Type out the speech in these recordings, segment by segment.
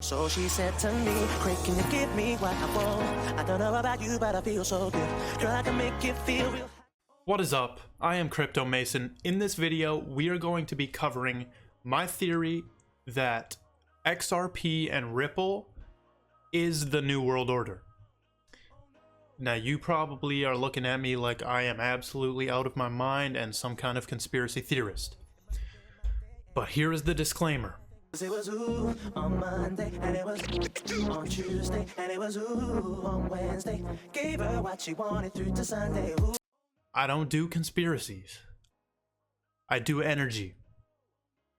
So she said to me, Craig, can you give me what I want? I don't know about you, but I feel so good. Girl, I can make you feel real. What is up? I am Crypto Mason. In this video, we are going to be covering my theory that XRP and Ripple is the new world order. Now, you probably are looking at me like I am absolutely out of my mind and some kind of conspiracy theorist. But here is the disclaimer. It was ooh on Monday, and it was ooh on Tuesday, and it was ooh on Wednesday. Gave her what she wanted through to Sunday. Ooh. I don't do conspiracies. I do energy.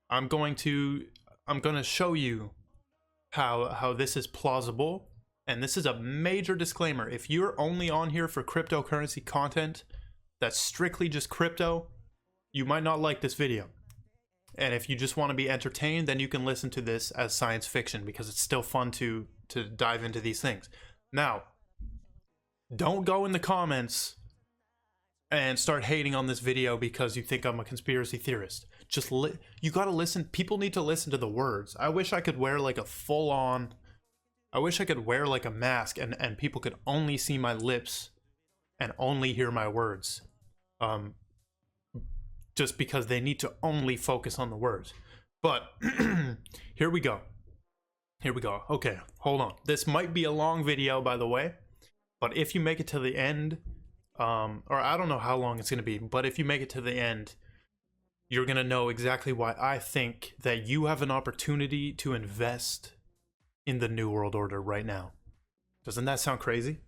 I'm going to show you how this is plausible, and this is a major disclaimer. If you're only on here for cryptocurrency content that's strictly just crypto, you might not like this video. And if you just want to be entertained, then you can listen to this as science fiction, because it's still fun to dive into these things. Now, don't go in the comments and start hating on this video because you think I'm a conspiracy theorist. Just you gotta listen. People need to listen to the words. I wish I could wear like a full-on, I wish I could wear like a mask and people could only see my lips and only hear my words. Just because they need to only focus on the words. But here we go. Here we go. Okay, hold on. This might be a long video, by the way, but if you make it to the end, or I don't know how long it's going to be, but if you make it to the end, you're going to know exactly why I think that you have an opportunity to invest in the New World Order right now. Doesn't that sound crazy?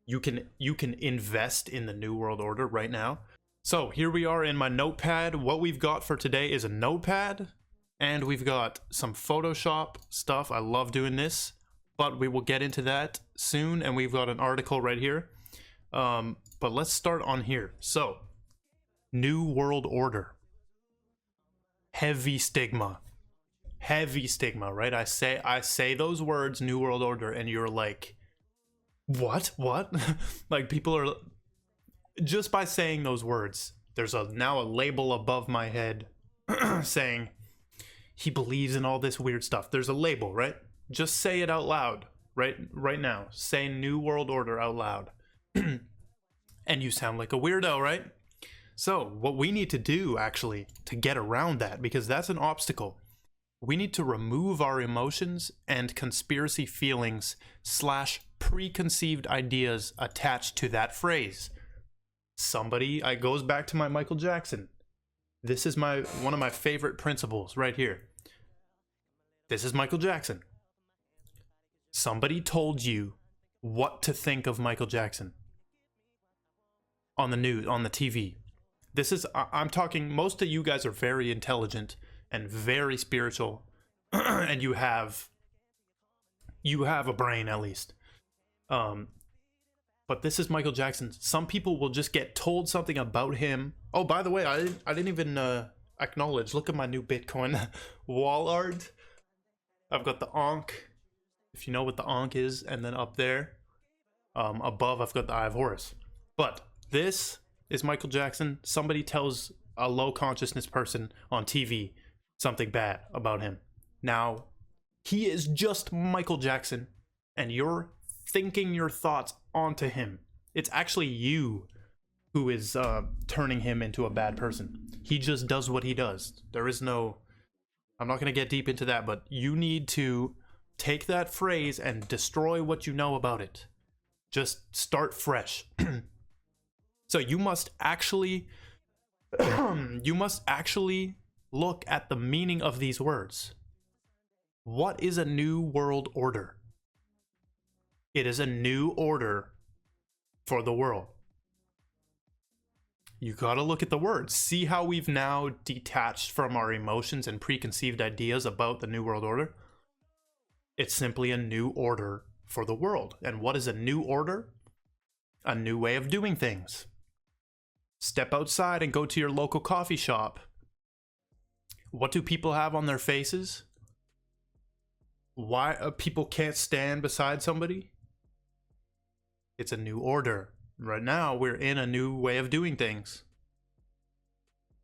You can invest in the New World Order right now. So here we are in my notepad. What we've got for today is a notepad, and we've got some Photoshop stuff. I love doing this, but we will get into that soon. And we've got an article right here. But let's start on here. So, New World Order. Heavy stigma. Heavy stigma, right? I say those words, New World Order, and you're like, what? Like, people are... Just by saying those words, there's now a label above my head saying he believes in all this weird stuff. There's a label, right? Just say it out loud, right now. Say New World Order out loud. And you sound like a weirdo, right? So what we need to do, actually, to get around that, because that's an obstacle, we need to remove our emotions and conspiracy feelings / preconceived ideas attached to that phrase. It goes back to my Michael Jackson. This is one of my favorite principles right here. This is Michael Jackson. Somebody told you what to think of Michael Jackson on the news, on the TV. I'm talking, most of you guys are very intelligent and very spiritual, and you have a brain at least. But this is Michael Jackson. Some people will just get told something about him. Oh, by the way, I didn't even acknowledge. Look at my new Bitcoin wall art. I've got the Ankh, if you know what the Ankh is, and then up there, above, I've got the Eye of Horus. But this is Michael Jackson. Somebody tells a low consciousness person on TV something bad about him. Now, he is just Michael Jackson, and you're thinking your thoughts onto him. It's actually you who is turning him into a bad person. He just does what he does. There is no... I'm not going to get deep into that, but you need to take that phrase and destroy what you know about it. Just start fresh. So you must actually look at the meaning of these words. What is a new world order? It is a new order for the world. You gotta look at the words. See how we've now detached from our emotions and preconceived ideas about the New World Order? It's simply a new order for the world. And what is a new order? A new way of doing things. Step outside and go to your local coffee shop. What do people have on their faces? Why people can't stand beside somebody? It's a new order. Right now, we're in a new way of doing things.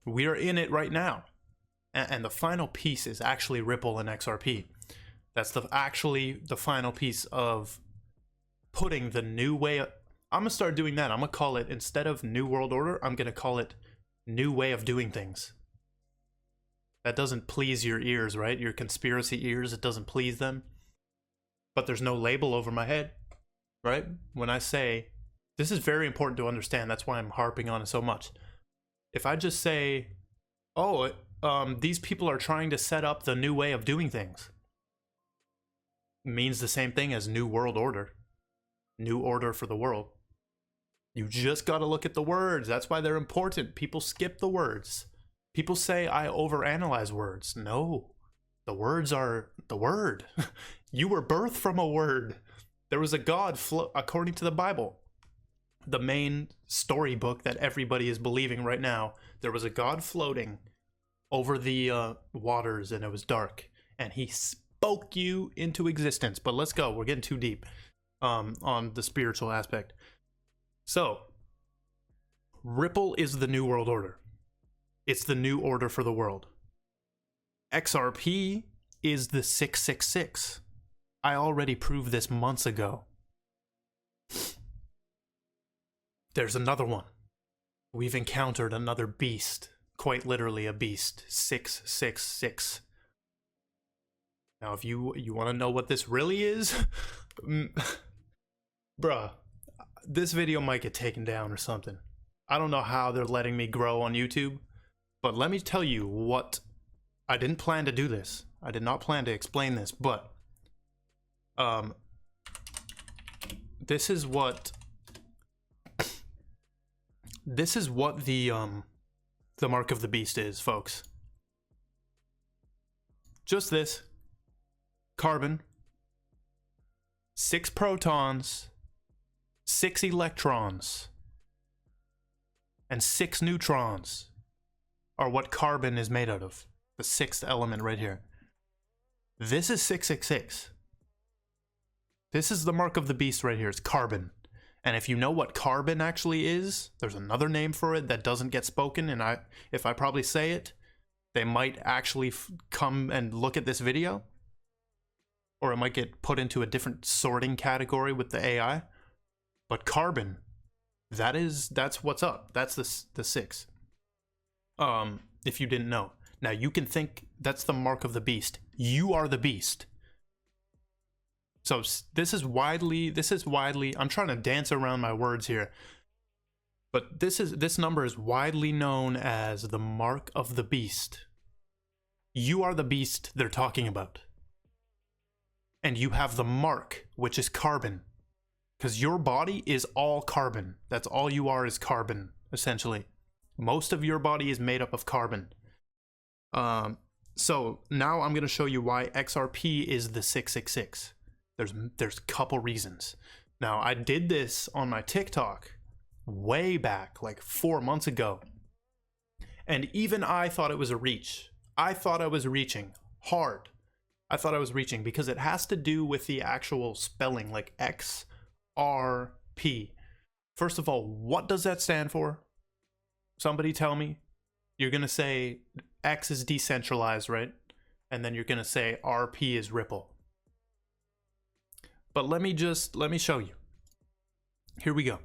We are in it right now. And the final piece is actually Ripple and XRP. That's actually the final piece of putting the new way. I'm gonna start doing that. I'm gonna call it, instead of New World Order, I'm gonna call it New Way of Doing Things. That doesn't please your ears, right? Your conspiracy ears, it doesn't please them. But there's no label over my head, right? When I say, this is very important to understand, that's why I'm harping on it so much. If I just say, oh, these people are trying to set up the new way of doing things, means the same thing as New World Order. New order for the world. You just got to look at the words. That's why they're important. People skip the words. People say I overanalyze words. No, the words are the word. You were birthed from a word. There was a God, according to the Bible, the main storybook that everybody is believing right now. There was a God floating over the waters, and it was dark, and he spoke you into existence. But let's go. We're getting too deep on the spiritual aspect. So, Ripple is the New World Order. It's the new order for the world. XRP is the 666. I already proved this months ago. There's another one. We've encountered another beast. Quite literally a beast. 666. Now, if you want to know what this really is, bruh, this video might get taken down or something. I don't know how they're letting me grow on YouTube, but let me tell you what. I didn't plan to do this. I did not plan to explain this, but this is what the mark of the beast is, folks. Just this. Carbon, 6 protons, 6 electrons, and 6 neutrons are what carbon is made out of. The 6th element right here. This is 666. This is the mark of the beast right here. It's carbon. And if you know what carbon actually is, there's another name for it that doesn't get spoken, and if I probably say it, they might actually come and look at this video. Or it might get put into a different sorting category with the AI. But carbon, that's what's up. That's the 6. If you didn't know. Now you can think that's the mark of the beast. You are the beast. So this is widely, I'm trying to dance around my words here. But this number is widely known as the mark of the beast. You are the beast they're talking about. And you have the mark, which is carbon. Because your body is all carbon. That's all you are, is carbon, essentially. Most of your body is made up of carbon. So now I'm going to show you why XRP is the 666. There's a couple reasons. Now, I did this on my TikTok way back, like 4 months ago. And even I thought it was a reach. I thought I was reaching hard. I thought I was reaching because it has to do with the actual spelling, like XRP. First of all, what does that stand for? Somebody tell me. You're going to say X is decentralized, right? And then you're going to say RP is Ripple. But let me show you. Here we go.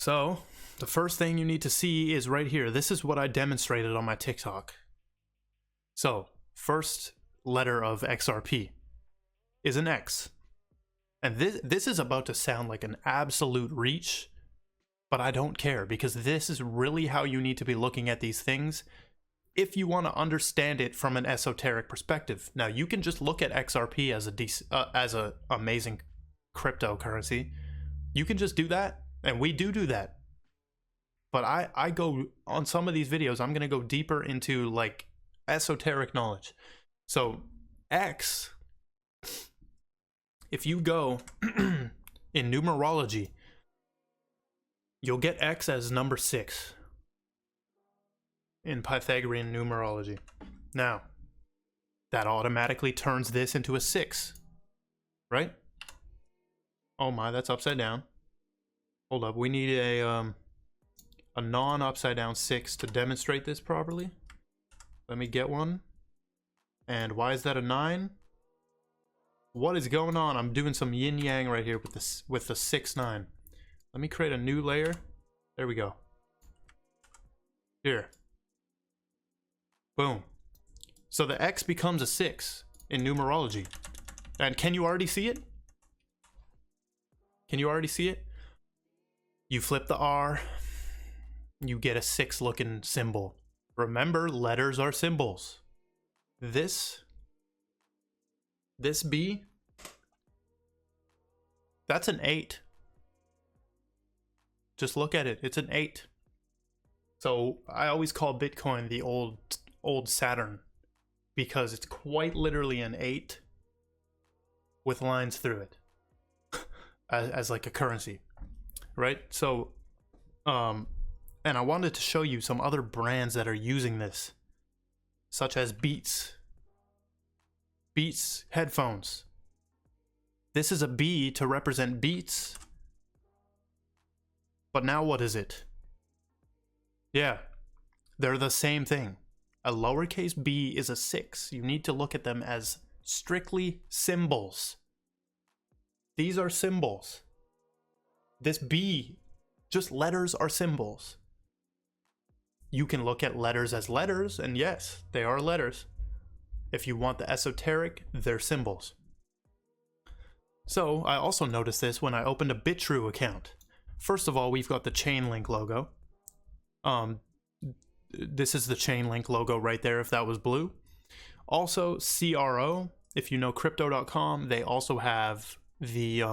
So the first thing you need to see is right here. This is what I demonstrated on my TikTok. So first letter of XRP is an X. And this is about to sound like an absolute reach, but I don't care, because this is really how you need to be looking at these things if you want to understand it from an esoteric perspective. Now, you can just look at XRP as a amazing cryptocurrency. You can just do that, and we do that. But I go on some of these videos, I'm going to go deeper into like esoteric knowledge. So X, if you go in numerology, you'll get X as number 6 in Pythagorean numerology. Now, that automatically turns this into a 6, right? Oh my, that's upside down. Hold up, we need a non-upside down 6 to demonstrate this properly. Let me get one. And why is that a 9? What is going on? I'm doing some yin yang right here with this, with the 6-9. Let me create a new layer. There we go. Here. Boom. So the X becomes a 6 in numerology. And can you already see it? Can you already see it? You flip the R, you get a 6 looking symbol. Remember, letters are symbols. This B, that's an 8. Just look at it, it's an 8. So I always call Bitcoin the old Saturn, because it's quite literally an 8 with lines through it as like a currency, right? So and I wanted to show you some other brands that are using this, such as Beats headphones. This is a B to represent Beats, but now what is it? Yeah, they're the same thing. A lowercase b is a 6. You need to look at them as strictly symbols. These are symbols. This B, just letters are symbols. You can look at letters as letters, and yes, they are letters. If you want the esoteric, they're symbols. So I also noticed this when I opened a Bitrue account. First of all, we've got the Chainlink logo. This is the Chainlink logo right there, if that was blue. Also, CRO, if you know crypto.com, they also have the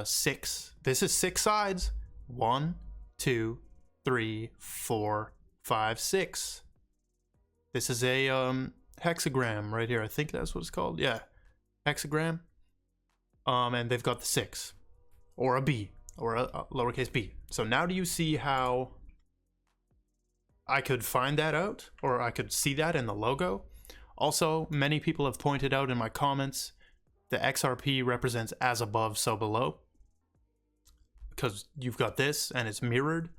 6. This is 6 sides. 1, 2, 3, 4, 5, 6. This is a hexagram right here. I think that's what it's called. Yeah, hexagram. And they've got the 6, or a B, or a lowercase b. So now do you see how I could find that out, or I could see that in the logo? Also, many people have pointed out in my comments, the XRP represents as above, so below, because you've got this and it's mirrored.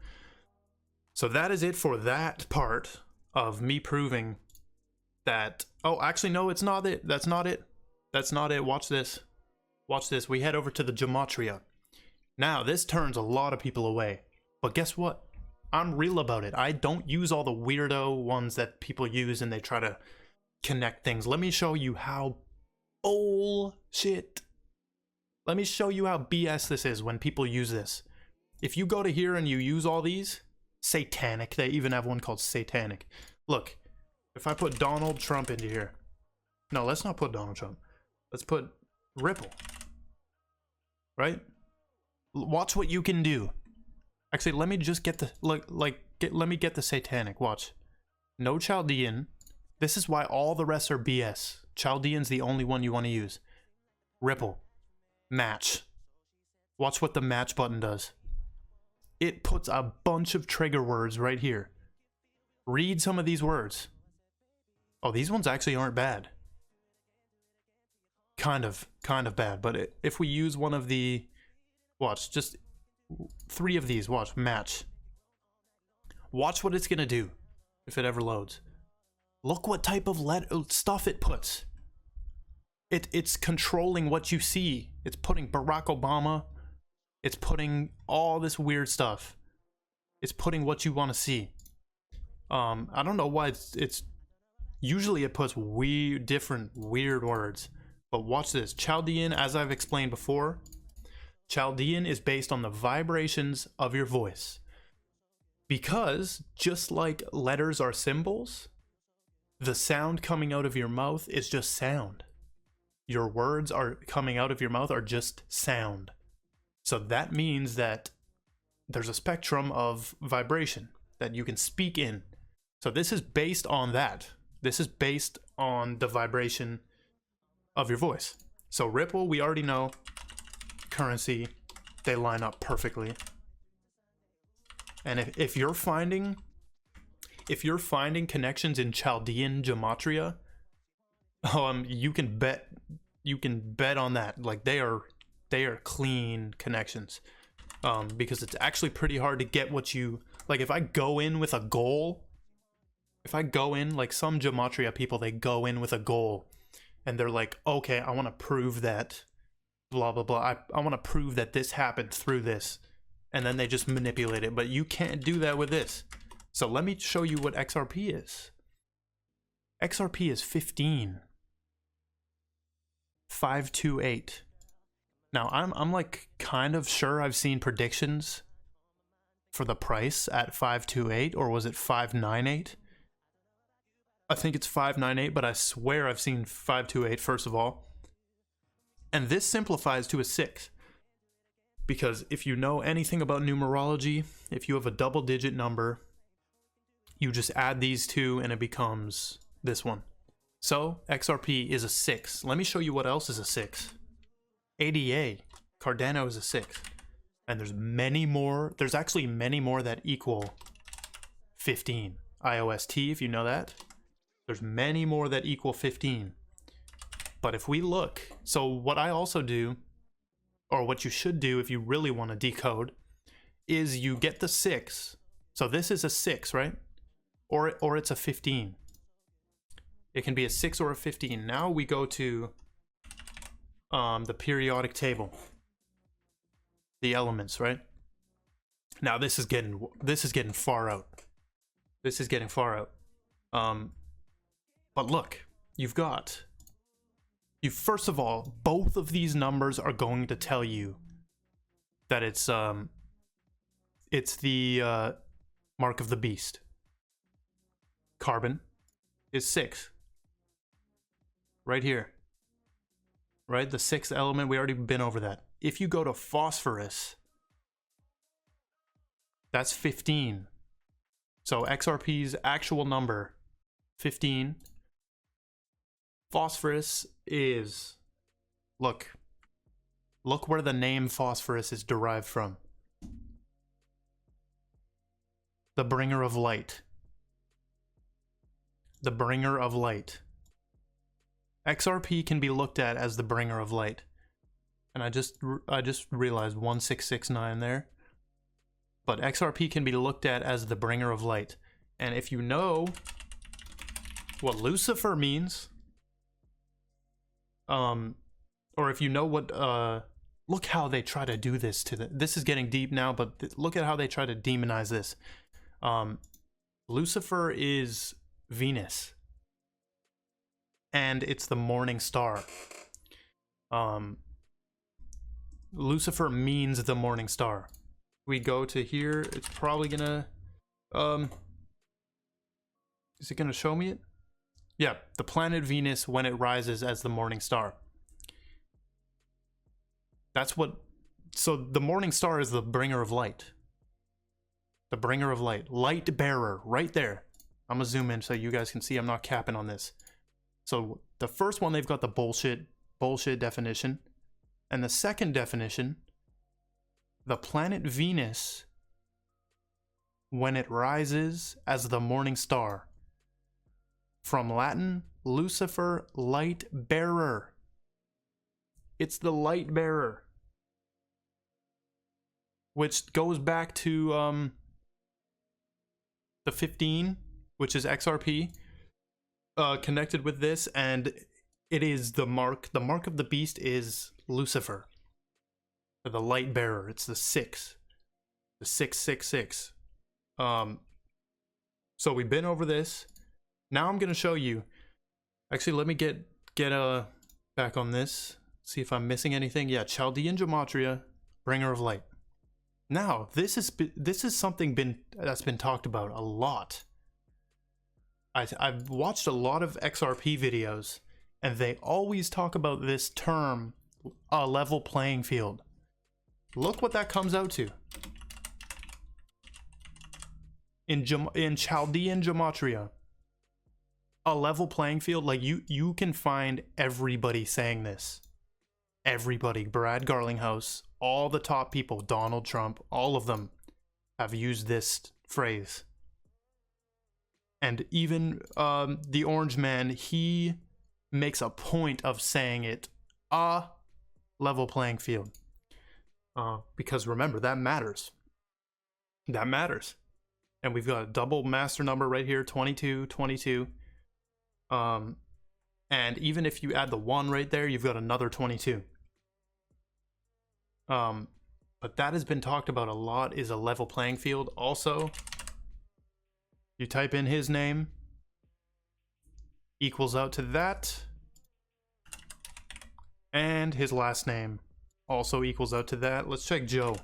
So that is it for that part of me proving that. Oh, actually, no, it's not it. That's not it. That's not it. Watch this. Watch this. We head over to the gematria. Now, this turns a lot of people away. But guess what? I'm real about it. I don't use all the weirdo ones that people use and they try to connect things. Let me show you how bullshit. Let me show you how BS this is when people use this. If you go to here and you use all these, satanic. They even have one called satanic. Look, if I put Donald Trump into here. No, let's not put Donald Trump. Let's put Ripple. Right? Watch what you can do. Actually, let me just get the let me get the satanic. Watch. No Chaldean. This is why all the rest are BS. Chaldean's the only one you want to use. Ripple. Match. Watch what the match button does. It puts a bunch of trigger words right here. Read some of these words. Oh, these ones actually aren't bad. Kind of bad. But if we use one of the, watch, just 3 of these. Watch, match. Watch what it's gonna do if it ever loads. Look what type of stuff it puts. It's controlling what you see. It's putting Barack Obama. It's putting all this weird stuff. It's putting what you want to see. I don't know why it's usually it puts different weird words. But watch this. Chaldean, as I've explained before, Chaldean is based on the vibrations of your voice. Because just like letters are symbols, the sound coming out of your mouth is just sound. Your words are coming out of your mouth are just sound. So that means that there's a spectrum of vibration that you can speak in. So this is based on that. This is based on the vibration of your voice. So Ripple, we already know, currency, they line up perfectly. And if you're finding connections in Chaldean gematria, you can bet on that. Like they are clean connections. Because it's actually pretty hard to get what you like. If I go in with a goal, like some gematria people, they go in with a goal and they're like, okay, I want to prove that blah blah blah, I want to prove that this happened through this, and then they just manipulate it. But you can't do that with this. So let me show you what XRP is. XRP is 528. Now I'm like kind of sure I've seen predictions for the price at 528, or was it 598? I think it's 598, but I swear I've seen 528 first of all. And this simplifies to a 6. Because if you know anything about numerology, if you have a double digit number, you just add these two and it becomes this one. So XRP is a 6. Let me show you what else is a 6. ADA, Cardano is a 6. And there's many more. There's actually many more that equal 15. IOST, if you know that. There's many more that equal 15. But if we look, so what I also do, or what you should do if you really want to decode, is you get the 6. So this is a 6, right? Or it's a 15. It can be a 6 or a 15. Now we go to the periodic table. The elements, right? Now this is getting far out. This is getting far out. But look, first of all, both of these numbers are going to tell you that it's the mark of the beast. Carbon is 6. Right here. Right? The 6th element, we already been over that. If you go to phosphorus, that's 15. So XRP's actual number, 15. Phosphorus is, look where the name phosphorus is derived from. The bringer of light. The bringer of light. XRP can be looked at as the bringer of light. And I just realized 1669 there. But XRP can be looked at as the bringer of light. And if you know what Lucifer means, or if you know what, look how they try to do this to this is getting deep now, but look at how they try to demonize this. Lucifer is Venus. And it's the morning star. Lucifer means the morning star. We go to here, it's probably gonna, is it gonna show me it? Yeah, the planet Venus when it rises as the morning star. That's what, so the morning star is the bringer of light. The bringer of light. Lightbearer, right there. I'm gonna zoom in so you guys can see I'm not capping on this. So the first one, they've got the bullshit definition. And the second definition, the planet Venus when it rises as the morning star. From Latin, Lucifer, light bearer. It's the light bearer. Which goes back to the 15, which is XRP, connected with this, and it is the mark. The mark of the beast is Lucifer, the light bearer. It's the 6, the 666. So we've been over this. Now I'm gonna show you. Actually, let me get back on this. See if I'm missing anything. Yeah, Chaldean gematria, bringer of light. Now this is something that's been talked about a lot. I've watched a lot of XRP videos, and they always talk about this term, a level playing field. Look what that comes out to. In Chaldean gematria, a level playing field, like you can find everybody saying this. Everybody, Brad Garlinghouse, all the top people, Donald Trump, all of them have used this phrase. And even the Orange Man, he makes a point of saying it, a level playing field. Because remember, that matters. That matters. And we've got a double master number right here, 22, 22. And And even if you add the 1 right there, you've got another 22. But that has been talked about a lot, is a level playing field. Also, you type in his name, equals out to that, and his last name also equals out to that. Let's check Joe.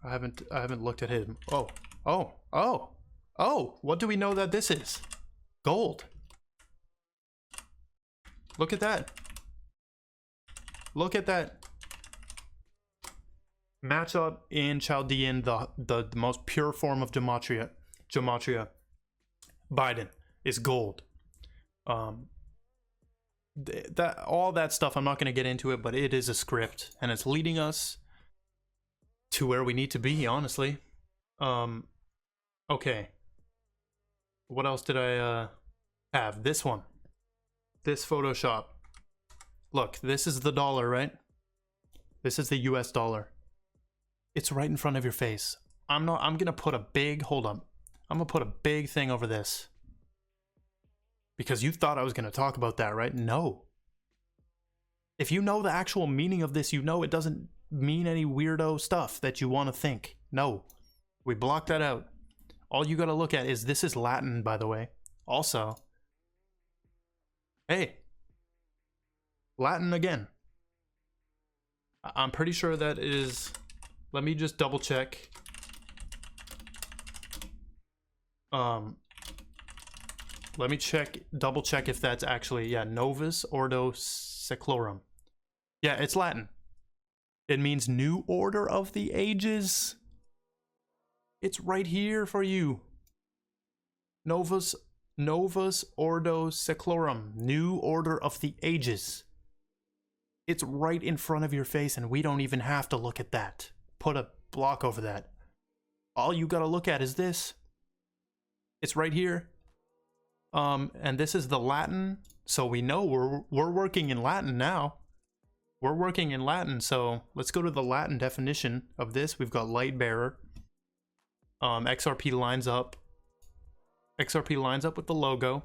I haven't looked at him. Oh, what do we know that this is? Gold. Look at that. Look at that. Match up in Chaldean, the most pure form of gematria. Biden is gold. That all that stuff, I'm not going to get into it, but it is a script, and it's leading us to where we need to be, honestly. Okay. What else did I have? This one. This Photoshop. Look, this is the dollar, right? This is the US dollar. It's right in front of your face. I'm gonna put a big, hold on. I'm gonna put a big thing over this. Because you thought I was gonna talk about that, right? No. If you know the actual meaning of this, you know it doesn't mean any weirdo stuff that you want to think. No. We blocked that out. All you gotta look at is, this is Latin, by the way. Also, hey, Latin again. I'm pretty sure that is, let me just double check. Let me double check if that's actually, yeah, Novus Ordo Seclorum. Yeah, it's Latin. It means new order of the ages. It's right here for you. Novus Ordo Seclorum, new order of the ages. It's right in front of your face, and we don't even have to look at that. Put a block over that. All you gotta look at is this. It's right here. And this is the Latin, so we know we're working in Latin now. We're working in Latin, so let's go to the Latin definition of this. We've got Lightbearer. XRP lines up. XRP lines up with the logo.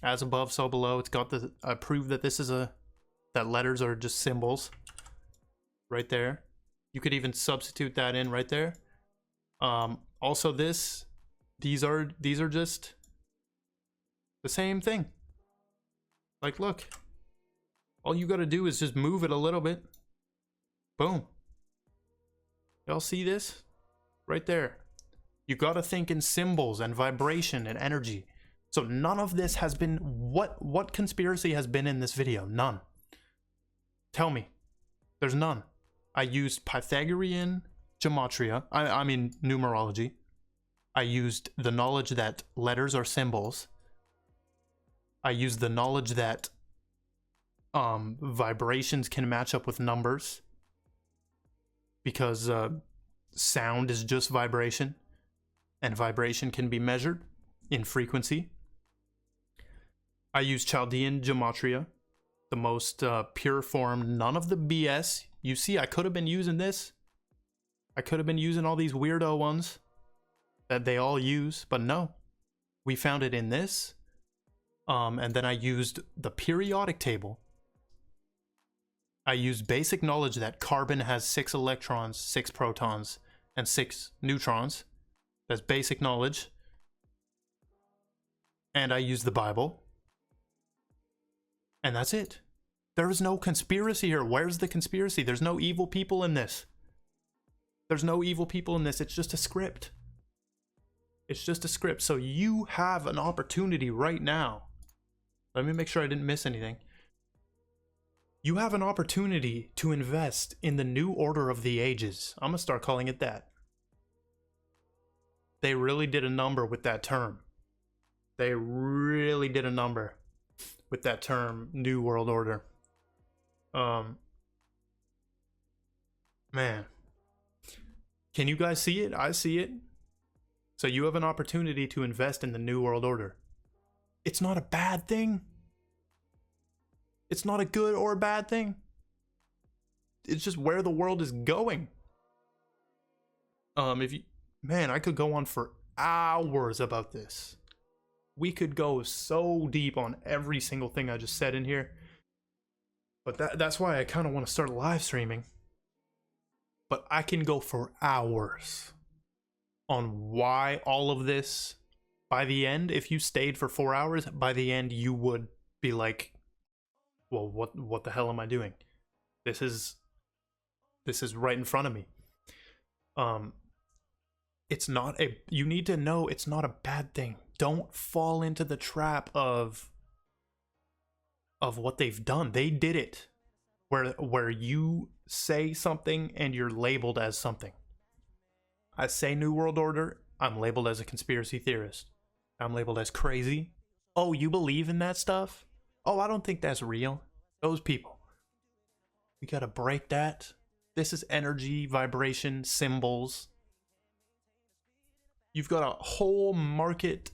As above, so below. It's got the, I prove that this is that letters are just symbols. Right there. You could even substitute that in right there. Also these are just the same thing. Like, look. All you gotta do is just move it a little bit. Boom. Y'all see this? Right there. You gotta think in symbols and vibration and energy. So none of this has been, what conspiracy has been in this video? None. Tell me. There's none. I used Pythagorean gematria. I mean numerology. I used the knowledge that letters are symbols. I used the knowledge that vibrations can match up with numbers. Because sound is just vibration. And vibration can be measured in frequency. I use Chaldean gematria, the most pure form, none of the BS. You see, I could have been using this. I could have been using all these weirdo ones that they all use, but no. We found it in this. And then I used the periodic table. I used basic knowledge that carbon has 6 electrons, 6 protons, and 6 neutrons. That's basic knowledge. And I use the Bible. And that's it. There is no conspiracy here. Where's the conspiracy? There's no evil people in this. There's no evil people in this. It's just a script. It's just a script. So you have an opportunity right now. Let me make sure I didn't miss anything. You have an opportunity to invest in the new order of the ages. I'm going to start calling it that. They really did a number with that term. They really did a number with that term, New World Order. Man. Can you guys see it? I see it. So you have an opportunity to invest in the New World Order. It's not a bad thing. It's not a good or a bad thing. It's just where the world is going. Man, I could go on for hours about this. We could go so deep on every single thing I just said in here. But that's why I kind of want to start live streaming. But I can go for hours on why all of this, by the end, if you stayed for 4 hours, by the end you would be like, well, what the hell am I doing? This is right in front of me. It's not a, you need to know it's not a bad thing. Don't fall into the trap of what they've done. They did it where you say something and you're labeled as something. I say New World Order, I'm labeled as a conspiracy theorist. I'm labeled as crazy. Oh, you believe in that stuff? Oh, I don't think that's real. Those people. We gotta break that. This is energy, vibration, symbols. You've got a whole market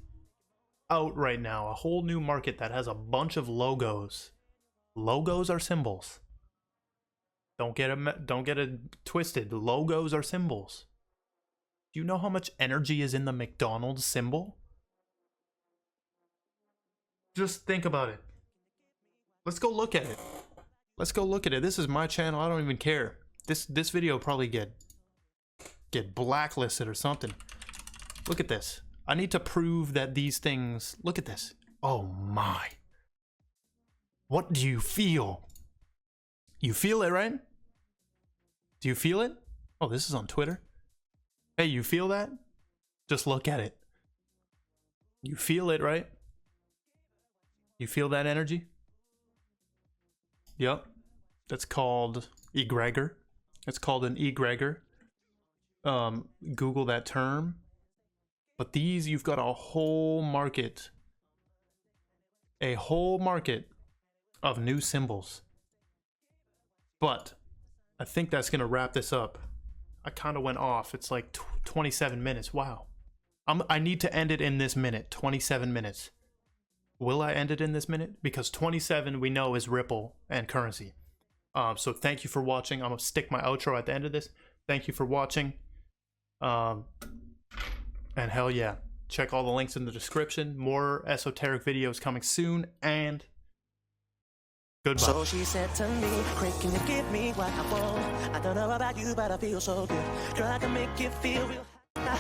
out right now, a whole new market that has a bunch of logos. Logos are symbols. Don't get it twisted. Logos are symbols. Do you know how much energy is in the McDonald's symbol? Just think about it. Let's go look at it. Let's go look at it. This is my channel. I don't even care. This video will probably get blacklisted or something. Look at this. I need to prove that these things... Look at this. Oh my. What do you feel? You feel it, right? Do you feel it? Oh, this is on Twitter. Hey, you feel that? Just look at it. You feel it, right? You feel that energy? Yep. That's called egregor. It's called an egregor. Google that term. But these, you've got a whole market. A whole market of new symbols. But I think that's going to wrap this up. I kind of went off. It's like 27 minutes. Wow. I need to end it in this minute. 27 minutes. Will I end it in this minute? Because 27 we know is Ripple and currency. So thank you for watching. I'm going to stick my outro at the end of this. Thank you for watching. And hell yeah. Check all the links in the description. More esoteric videos coming soon. And goodbye. So she said to me, Craig, can you give me what I want? I don't know about you, but I feel so good. Girl, I can make you feel real. I